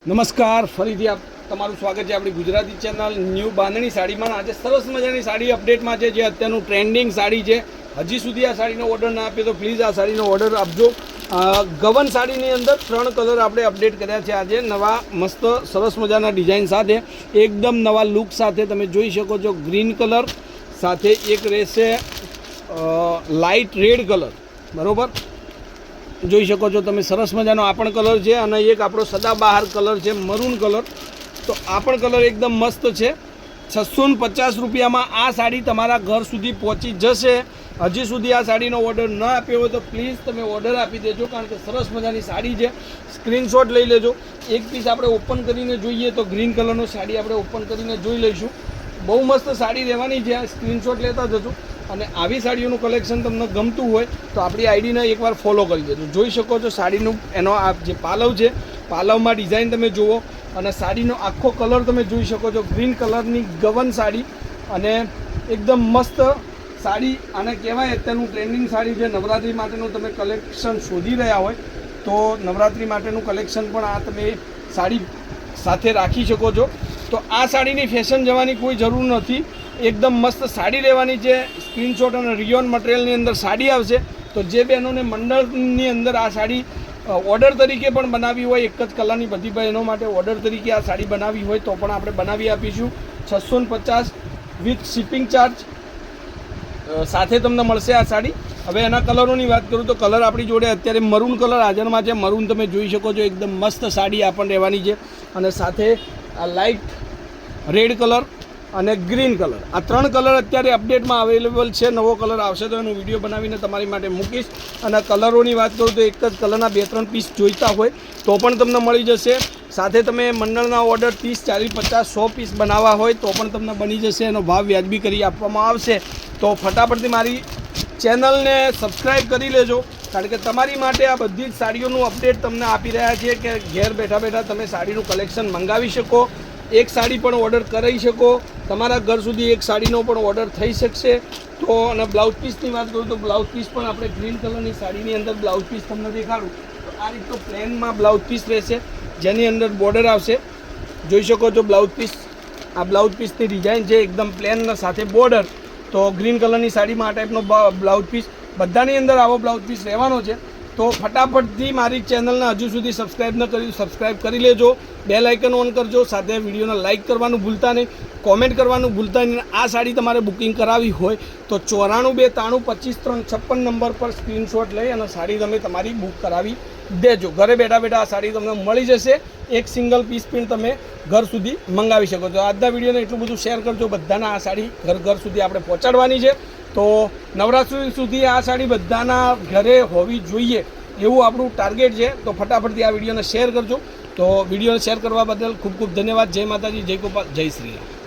નમસ્કાર, ફરીથી તમારું સ્વાગત છે આપણી ગુજરાતી ચેનલ ન્યૂ બાંધણી સાડીમાં. આજે સરસ મજાની સાડી અપડેટમાં છે, જે અત્યારનું ટ્રેન્ડિંગ સાડી છે. હજી સુધી આ સાડીનો ઓર્ડર ના આપ્યો તો પ્લીઝ આ સાડીનો ઓર્ડર આપજો. ગવન સાડીની અંદર 3 કલર આપણે અપડેટ કર્યા છે આજે, નવા મસ્ત સરસ મજાના ડિઝાઇન સાથે, એકદમ નવા લુક સાથે. તમે જોઈ શકો છો ગ્રીન કલર સાથે એક રહેશે લાઇટ રેડ કલર, બરાબર જોઈ શકો છો તમે. સરસ મજાનો આ પણ કલર છે, અને એક આપણો સદાબહાર કલર છે મરૂન કલર. તો આ પણ કલર એકદમ મસ્ત છે. 650 રૂપિયામાં આ સાડી તમારા ઘર સુધી પહોંચી જશે. હજી સુધી આ સાડીનો ઓર્ડર ન આપ્યો હોય તો પ્લીઝ તમે ઓર્ડર આપી દેજો, કારણ કે સરસ મજાની સાડી છે. સ્ક્રીનશોટ લઈ લેજો. એક પીસ આપણે ઓપન કરીને જોઈએ તો ગ્રીન કલરનો સાડી આપણે ઓપન કરીને જોઈ લઈશું. બહુ મસ્ત સાડી રહેવાની છે, સ્ક્રીનશોટ લેતા જજો. અને આવી સાડીઓનું કલેક્શન તમને ગમતું હોય તો આપણી આઈડીને એકવાર ફોલો કરી દેજો. જોઈ શકો છો સાડીનું એનો આ જે પાલવ છે, પાલવમાં ડિઝાઇન તમે જુઓ, અને સાડીનો આખો કલર તમે જોઈ શકો છો. ગ્રીન કલરની ગવન સાડી, અને એકદમ મસ્ત સાડી. આને કહેવાય અત્યારનું ટ્રેન્ડિંગ સાડી છે. નવરાત્રિ માટેનું તમે કલેક્શન શોધી રહ્યા હોય તો નવરાત્રિ માટેનું કલેક્શન પણ આ તમે સાડી સાથે રાખી શકો છો. તો આ સાડીની ફેશન જવાની કોઈ જરૂર નથી. એકદમ મસ્ત સાડી લેવાની છે. સ્ક્રીનશોટ અને રિયોન મટીરિયલની અંદર સાડી આવશે. તો જે બહેનોને મંડળની અંદર આ સાડી ઓર્ડર તરીકે પણ બનાવી હોય, એક જ કલરની બધી બહેનો માટે ઓર્ડર તરીકે આ સાડી બનાવી હોય તો પણ આપણે બનાવી આપીશું. 650 વિથ શિપિંગ ચાર્જ સાથે તમને મળશે આ સાડી. હવે એના કલરોની વાત કરું તો કલર આપણી જોડે અત્યારે મરૂન કલર હાજરમાં છે. મરૂન તમે જોઈ શકો છો, એકદમ મસ્ત સાડી આ પણ રહેવાની છે. અને સાથે આ લાઇટ રેડ કલર અને ગ્રીન કલર, આ 3 કલર અત્યારે અપડેટમાં અવેલેબલ છે. નવો કલર આવશે તો એનો વિડીયો બનાવીને તમારી માટે મૂકીશ. અને કલરોની વાત કરું તો એક જ કલરના 2-3 પીસ જોઈતા હોય તો પણ તમને મળી જશે. સાથે તમે મંડળના ઓર્ડર 30, 40, 50, 100 પીસ બનાવવા હોય તો પણ તમને બની જશે. એનો ભાવ વ્યાજબી કરી આપવામાં આવશે. તો ફટાફટથી મારી ચેનલને સબસ્ક્રાઈબ કરી લેજો, કારણ કે તમારી માટે આ બધી જ સાડીઓનું અપડેટ તમને આપી રહ્યા છીએ કે ઘેર બેઠા બેઠા તમે સાડીનું કલેક્શન મંગાવી શકો, એક સાડી પણ ઓર્ડર કરાવી શકો, તમારા ઘર સુધી એક સાડીનો પણ ઓર્ડર થઈ શકશે. તો અને બ્લાઉઝ પીસની વાત કરું તો બ્લાઉઝ પીસ પણ આપણે ગ્રીન કલરની સાડીની અંદર બ્લાઉઝ પીસ તમને દેખાડું તો આ રીતનો પ્લેનમાં બ્લાઉઝ પીસ રહેશે, જેની અંદર બોર્ડર આવશે. જોઈ શકો છો બ્લાઉઝ પીસ, આ બ્લાઉઝ પીસની ડિઝાઇન છે એકદમ પ્લેન સાથે બોર્ડર. તો ગ્રીન કલરની સાડીમાં આ ટાઈપનો બ્લાઉઝ પીસ, બધાની અંદર આવો બ્લાઉઝ પીસ રહેવાનો છે. તો ફટાફટથી મારી ચેનલને હજુ સુધી સબસ્ક્રાઈબ ન કરી સબસ્ક્રાઈબ કરી લેજો, બેલ આઇકન ઓન કરજો, સાથે વિડીયોને લાઇક કરવાનું ભૂલતા નહીં, કોમેન્ટ કરવાનું ભૂલતા નહીં. આ સાડી તમારે બુકિંગ કરાવી હોય તો 9429325356 નંબર પર સ્ક્રીનશોટ લઈ અને સાડી તમે તમારી બુક કરાવી દેજો. ઘરે બેઠા બેઠા આ સાડી તમને મળી જશે. એક સિંગલ પીસ પણ તમે ઘર સુધી મંગાવી શકો છો. આજના વિડીયોને એટલું બધું શેર કરજો, બધાના આ સાડી ઘર સુધી આપણે પહોંચાડવાની છે. તો નવરાત્રિ સુધી આ સાડી બધાના ઘરે હોવી જોઈએ એવું આપણું ટાર્ગેટ છે. તો ફટાફટથી આ વિડીયોને શેર કરજો. તો વિડીયોને શેર કરવા બદલ ખૂબ ખૂબ ધન્યવાદ. જય માતાજી, જય ગોપાલ, જય શ્રી રામ.